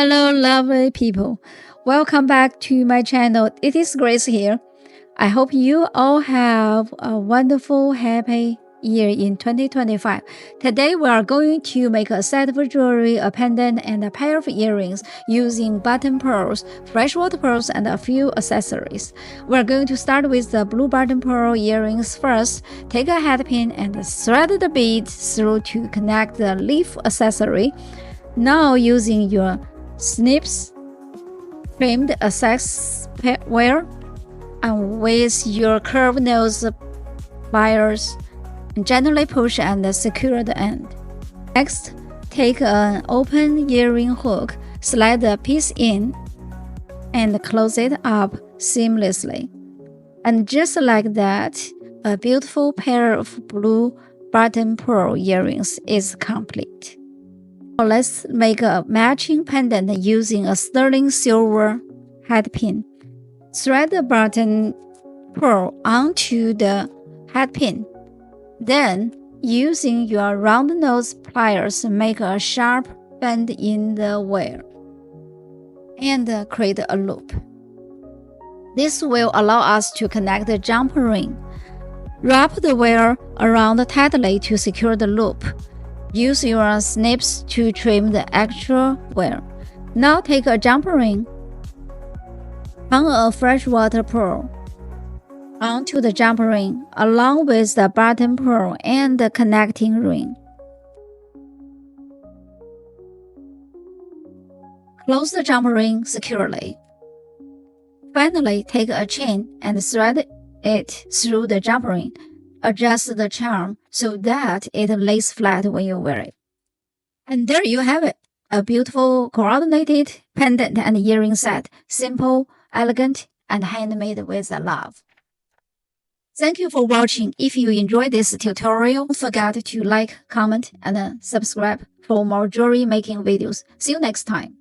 Hello, lovely people. Welcome back to my channel. It is Grace here. I hope you all have a wonderful, happy year in 2025. Today, we are going to make a set of jewelry, a pendant, and a pair of earrings using button pearls, freshwater pearls, and a few accessories. We're going to start with the blue button pearl earrings first. Take a head pin and thread the beads through to connect the leaf accessory. Now, using your snips, trimmed access wire, and with your curved nose pliers, gently push and secure the end. Next, take an open earring hook, slide the piece in, and close it up seamlessly. And just like that, a beautiful pair of blue button pearl earrings is complete. Now let's make a matching pendant using a sterling silver head pin. Thread the button pearl onto the head pin. Then, using your round nose pliers, make a sharp bend in the wire and create a loop. This will allow us to connect the jump ring. Wrap the wire around tightly to secure the loop. Use your snips to trim the extra wire. Now take a jump ring, hang a freshwater pearl onto the jump ring along with the button pearl and the connecting ring. Close the jump ring securely. Finally, take a chain and thread it through the jump ring. Adjust the charm so that it lays flat when you wear it. And there you have it, a beautiful coordinated pendant and earring set, simple, elegant, and handmade with love. Thank you for watching. If you enjoyed this tutorial, don't forget to like, comment, and subscribe for more jewelry making videos. See you next time.